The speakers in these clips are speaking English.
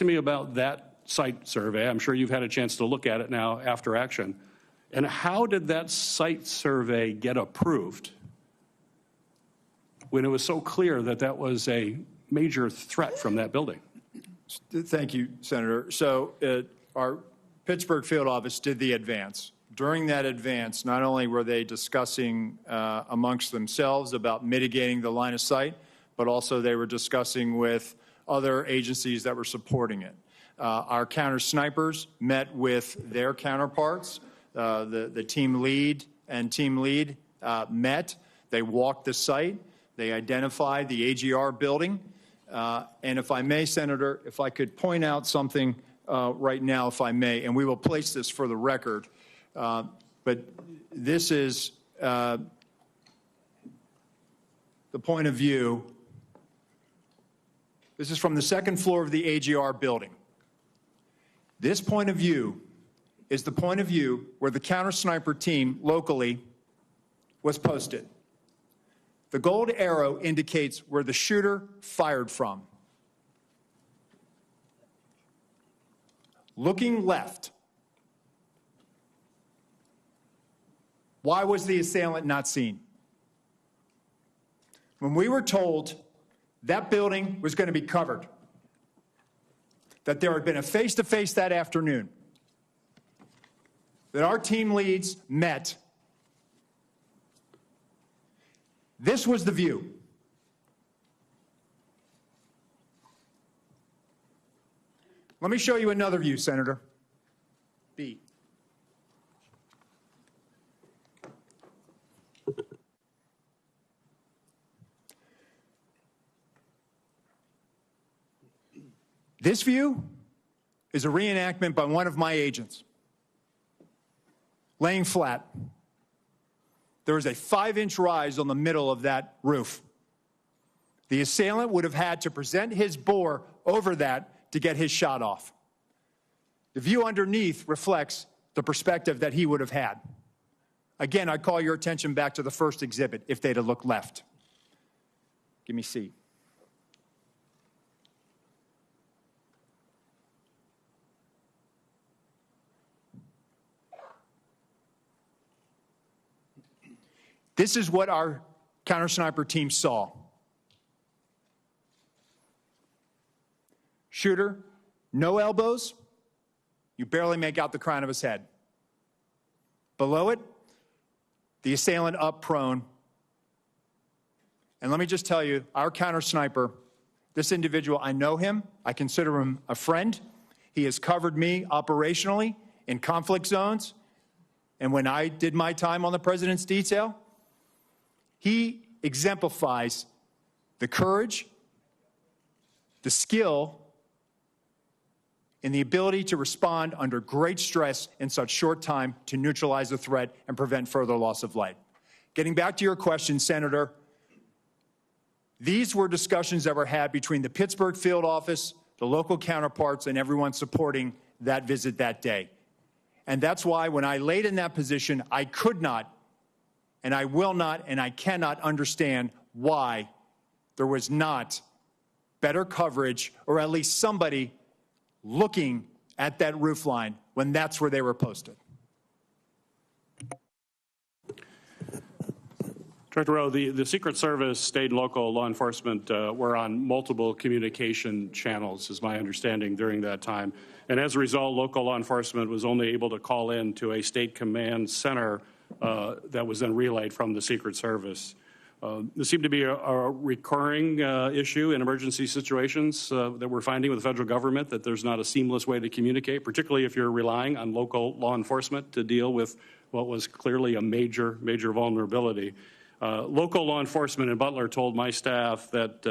to me about that site survey. I'm sure you've had a chance to look at it now after action. And how did that site survey get approved when it was so clear that that was a major threat from that building? Thank you, Senator. So our Pittsburgh field office did the advance. During that advance, not only were they discussing amongst themselves about mitigating the line of sight, but also they were discussing with other agencies that were supporting it. Our counter snipers met with their counterparts. The team lead and team lead met. They walked the site. They identified the AGR building. And if I may, Senator, if I could point out something right now, if I may, and we will place this for the record, but this is the point of view. This is from the second floor of the AGR building. This point of view is the point of view where the counter sniper team locally was posted. The gold arrow indicates where the shooter fired from. Looking left, why was the assailant not seen? When we were told that building was going to be covered, that there had been a face-to-face that afternoon, that our team leads met, this was the view. Let me show you another view, Senator. B. This view is a reenactment by one of my agents, laying flat. There was a 5-inch rise on the middle of that roof. The assailant would have had to present his bore over that to get his shot off. The view underneath reflects the perspective that he would have had. Again, I call your attention back to the first exhibit if they'd have looked left. Give me C. This is what our counter-sniper team saw. Shooter, no elbows. You barely make out the crown of his head. Below it, the assailant up prone. And let me just tell you, our counter-sniper, this individual, I know him. I consider him a friend. He has covered me operationally in conflict zones. And when I did my time on the President's detail, he exemplifies the courage, the skill, and the ability to respond under great stress in such short time to neutralize the threat and prevent further loss of life. Getting back to your question, Senator, these were discussions that were had between the Pittsburgh field office, the local counterparts, and everyone supporting that visit that day. And that's why when I laid in that position, I could not, and I will not, and I cannot understand why there was not better coverage, or at least somebody looking at that roof line when that's where they were posted. Director Rowe, the Secret Service, state and local law enforcement were on multiple communication channels, is my understanding, during that time. And as a result, local law enforcement was only able to call in to a state command center that was then relayed from the Secret Service. This seemed to be a recurring issue in emergency situations that we're finding with the federal government, that there's not a seamless way to communicate, particularly if you're relying on local law enforcement to deal with what was clearly a major vulnerability. Local law enforcement in Butler told my staff that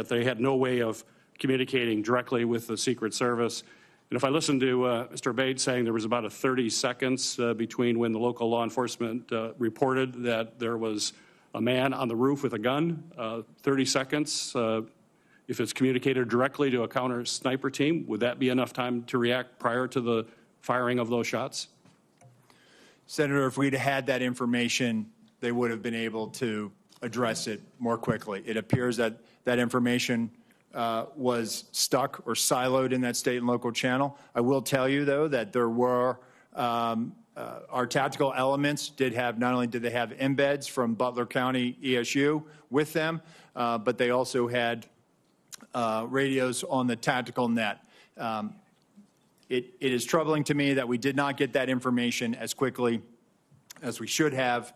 they had no way of communicating directly with the Secret Service. And if I listened to Mr. Bates saying there was about 30 seconds between when the local law enforcement reported that there was a man on the roof with a gun, 30 seconds, if it's communicated directly to a counter sniper team, would that be enough time to react prior to the firing of those shots? Senator, if we'd had that information, they would have been able to address it more quickly. It appears that that information was stuck or siloed in that state and local channel. I will tell you, though, that there were our tactical elements did have, not only did they have embeds from Butler County ESU with them, but they also had radios on the tactical net. It is troubling to me that we did not get that information as quickly as we should have.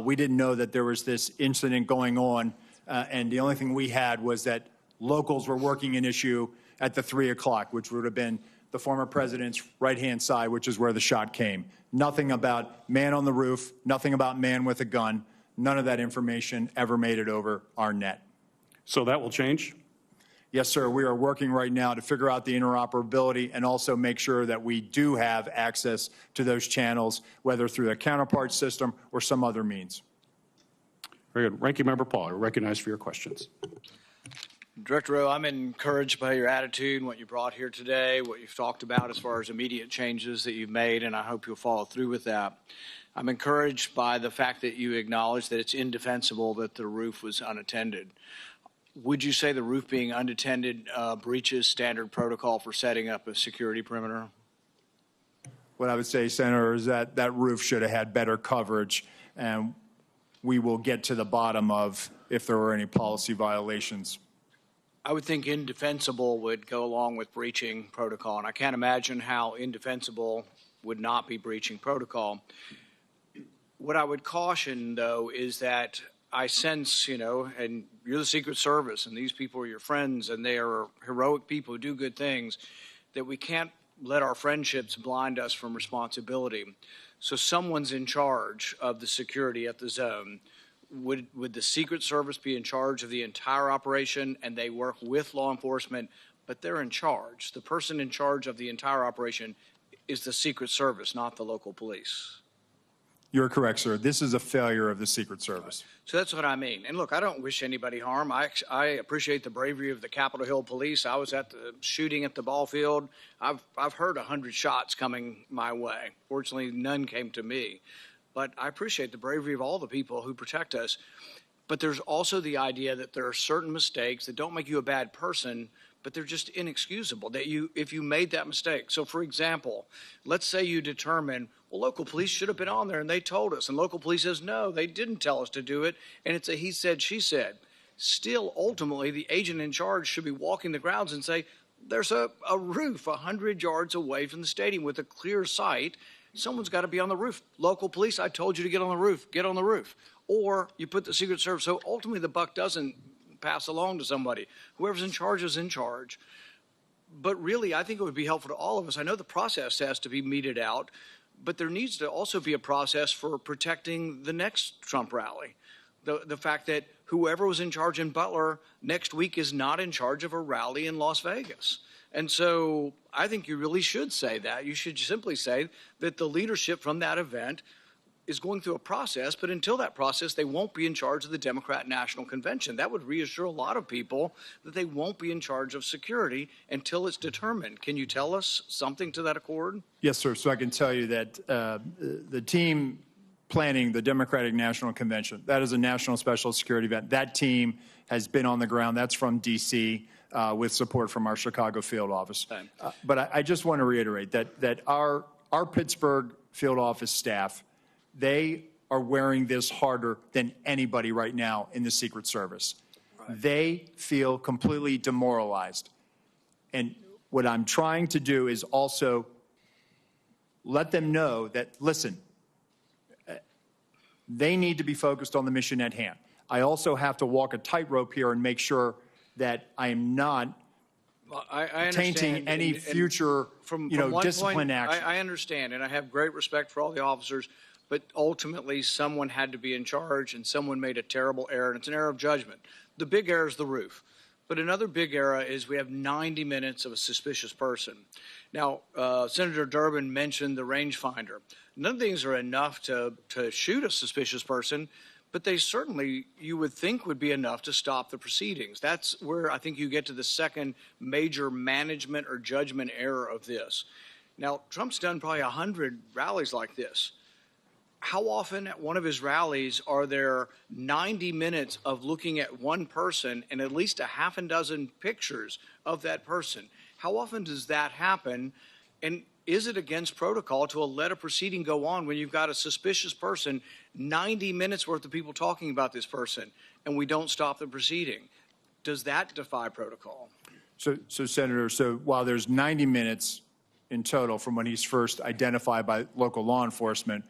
We didn't know that there was this incident going on, and the only thing we had was that locals were working an issue at the 3 o'clock, which would have been the former president's right-hand side, which is where the shot came. Nothing about man on the roof, nothing about man with a gun. None of that information ever made it over our net. So that will change? Yes, sir. We are working right now to figure out the interoperability and also make sure that we do have access to those channels, whether through a counterpart system or some other means. Very good. Ranking Member Paul, you're recognized for your questions. Director Rowe, I'm encouraged by your attitude and what you brought here today, what you've talked about as far as immediate changes that you've made, and I hope you'll follow through with that. I'm encouraged by the fact that you acknowledge that it's indefensible that the roof was unattended. Would you say the roof being unattended breaches standard protocol for setting up a security perimeter? What I would say, Senator, is that that roof should have had better coverage, and we will get to the bottom of if there were any policy violations. I would think indefensible would go along with breaching protocol, and I can't imagine how indefensible would not be breaching protocol. What I would caution, though, is that I sense, and you're the Secret Service, and these people are your friends, and they are heroic people who do good things, that we can't let our friendships blind us from responsibility. So someone's in charge of the security at the zone. Would the Secret Service be in charge of the entire operation, and they work with law enforcement, but they're in charge? The person in charge of the entire operation is the Secret Service, not the local police. You're correct, sir. This is a failure of the Secret Service. So that's what I mean. And look, I don't wish anybody harm. I appreciate the bravery of the Capitol Hill police. I was at the shooting at the ball field. I've heard 100 shots coming my way. Fortunately, none came to me. But I appreciate the bravery of all the people who protect us. But there's also the idea that there are certain mistakes that don't make you a bad person, but they're just inexcusable, that if you made that mistake. So, for example, let's say you determine, well, local police should have been on there, and they told us. And local police says, no, they didn't tell us to do it, and it's a he said, she said. Still, ultimately, the agent in charge should be walking the grounds and say, there's a roof 100 yards away from the stadium with a clear sight. Someone's got to be on the roof. Local police, I told you to get on the roof. Get on the roof. Or you put the Secret Service. So ultimately, the buck doesn't pass along to somebody. Whoever's in charge is in charge. But really, I think it would be helpful to all of us. I know the process has to be meted out, but there needs to also be a process for protecting the next Trump rally. The fact that whoever was in charge in Butler next week is not in charge of a rally in Las Vegas. And so I think you really should say that. You should simply say that the leadership from that event is going through a process, but until that process, they won't be in charge of the Democrat National Convention. That would reassure a lot of people that they won't be in charge of security until it's determined. Can you tell us something to that accord? Yes, sir. So I can tell you that the team planning the Democratic National Convention, that is a national special security event. That team has been on the ground. That's from D.C. With support from our Chicago field office. But I just want to reiterate that our Pittsburgh field office staff, they are wearing this harder than anybody right now in the Secret Service. Right. They feel completely demoralized. And what I'm trying to do is also let them know that, listen, they need to be focused on the mission at hand. I also have to walk a tightrope here and make sure that I am not tainting any future discipline action. I understand, and I have great respect for all the officers, but ultimately someone had to be in charge, and someone made a terrible error, and it's an error of judgment. The big error is the roof. But another big error is we have 90 minutes of a suspicious person. Now, Senator Durbin mentioned the rangefinder. None of these are enough to shoot a suspicious person, but they certainly, you would think, would be enough to stop the proceedings. That's where I think you get to the second major management or judgment error of this. Now, Trump's done probably 100 rallies like this. how often at one of his rallies are there 90 minutes of looking at one person and at least a half a dozen pictures of that person? How often does that happen? And is it against protocol to let a proceeding go on when you've got a suspicious person, 90 minutes worth of people talking about this person, and we don't stop the proceeding? Does that defy protocol? So Senator, while there's 90 minutes in total from when he's first identified by local law enforcement,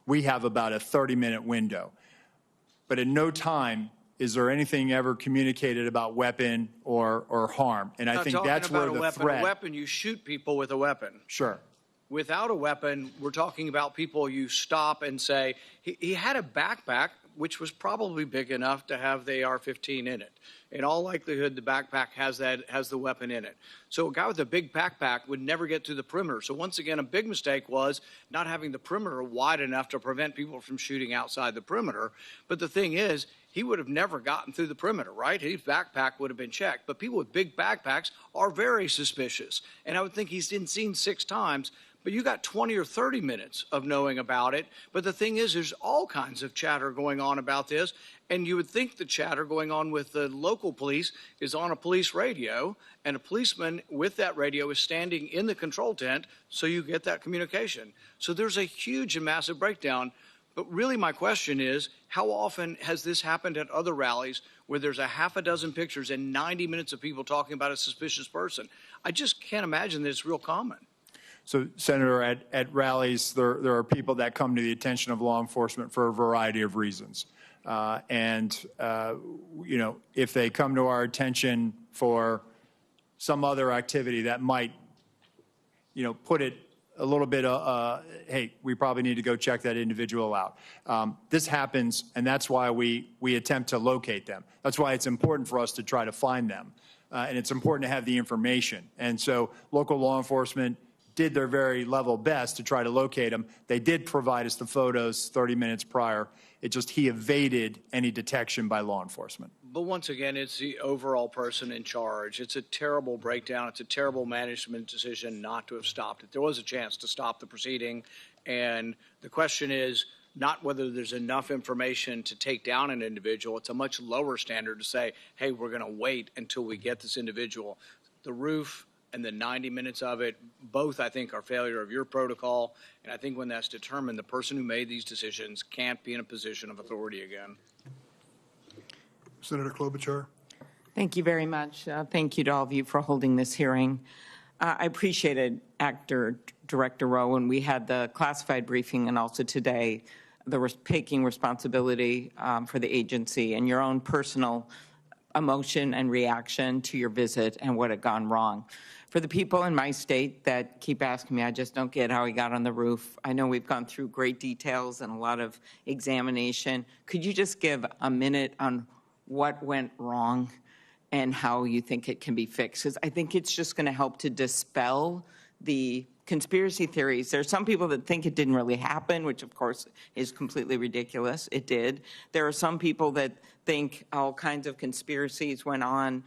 we have about a 30-minute window. But at no time is there anything ever communicated about weapon or harm. And I think that's where the threat. A weapon, you shoot people with a weapon. Sure. Without a weapon, we're talking about people you stop and say, he had a backpack, which was probably big enough to have the AR-15 in it. In all likelihood, the backpack has the weapon in it. So a guy with a big backpack would never get to the perimeter. So once again, a big mistake was not having the perimeter wide enough to prevent people from shooting outside the perimeter. But the thing is, he would have never gotten through the perimeter, right? His backpack would have been checked. But people with big backpacks are very suspicious. And I would think he's been seen 6 times. But you got 20 or 30 minutes of knowing about it. But the thing is, there's all kinds of chatter going on about this. And you would think the chatter going on with the local police is on a police radio, and a policeman with that radio is standing in the control tent, so you get that communication. So there's a huge and massive breakdown. But really my question is, how often has this happened at other rallies where there's a half a dozen pictures and 90 minutes of people talking about a suspicious person? I just can't imagine that it's real common. So, Senator, at rallies, there are people that come to the attention of law enforcement for a variety of reasons. You know, if they come to our attention for some other activity that might, you know, put it a little bit, hey, we probably need to go check that individual out. This happens, and that's why we attempt to locate them. That's why it's important for us to try to find them. And it's important to have the information. And so local law enforcement did their very level best to try to locate him. They did provide us the photos 30 minutes prior. It just, he evaded any detection by law enforcement. But once again, it's the overall person in charge. It's a terrible breakdown. It's a terrible management decision not to have stopped it. There was a chance to stop the proceeding. And the question is not whether there's enough information to take down an individual. It's a much lower standard to say, hey, we're going to wait until we get this individual. The roof and the 90 minutes of it, both, I think, are failure of your protocol. And I think when that's determined, the person who made these decisions can't be in a position of authority again. Senator Klobuchar. Thank you very much. Thank you to all of you for holding this hearing. I appreciated Director Rowe when we had the classified briefing, and also today, taking responsibility for the agency and your own personal emotion and reaction to your visit and what had gone wrong. For the people in my state that keep asking me, I just don't get how he got on the roof. I know we've gone through great details and a lot of examination. Could you just give a minute on what went wrong and how you think it can be fixed? Because I think it's just going to help to dispel the conspiracy theories. There are some people that think it didn't really happen, which of course is completely ridiculous. It did. There are some people that think all kinds of conspiracies went on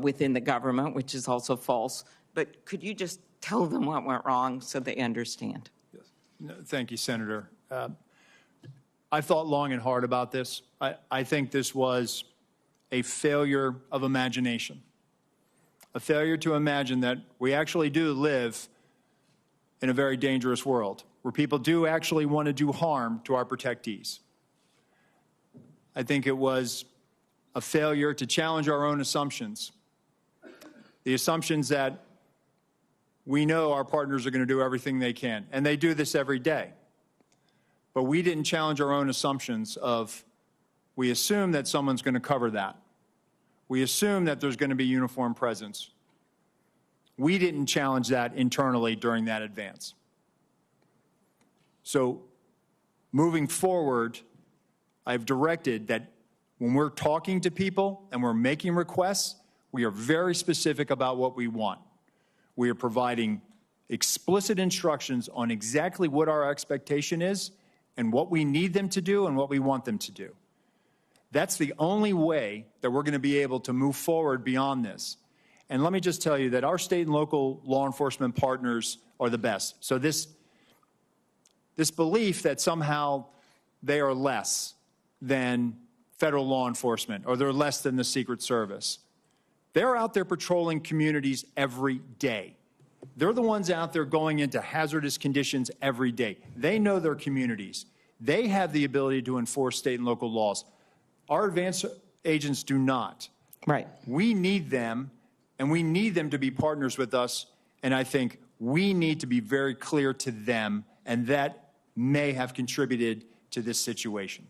within the government, which is also false. But could you just tell them what went wrong so they understand? Yes. No, thank you, Senator. I thought long and hard about this. I think this was a failure of imagination, a failure to imagine that we actually do live in a very dangerous world where people do actually want to do harm to our protectees. I think it was a failure to challenge our own assumptions, the assumptions that we know our partners are going to do everything they can, and they do this every day. But we didn't challenge our own assumptions of, we assume that someone's going to cover that. We assume that there's going to be uniform presence. We didn't challenge that internally during that advance. So moving forward, I've directed that when we're talking to people and we're making requests, we are very specific about what we want. We are providing explicit instructions on exactly what our expectation is and what we need them to do and what we want them to do. That's the only way that we're going to be able to move forward beyond this. And let me just tell you that our state and local law enforcement partners are the best. So this this belief that somehow they are less than federal law enforcement or they're less than the Secret Service. They're out there patrolling communities every day. They're the ones out there going into hazardous conditions every day. They know their communities. They have the ability to enforce state and local laws. Our advanced agents do not. Right. We need them, and we need them to be partners with us, and I think we need to be very clear to them, and that may have contributed to this situation.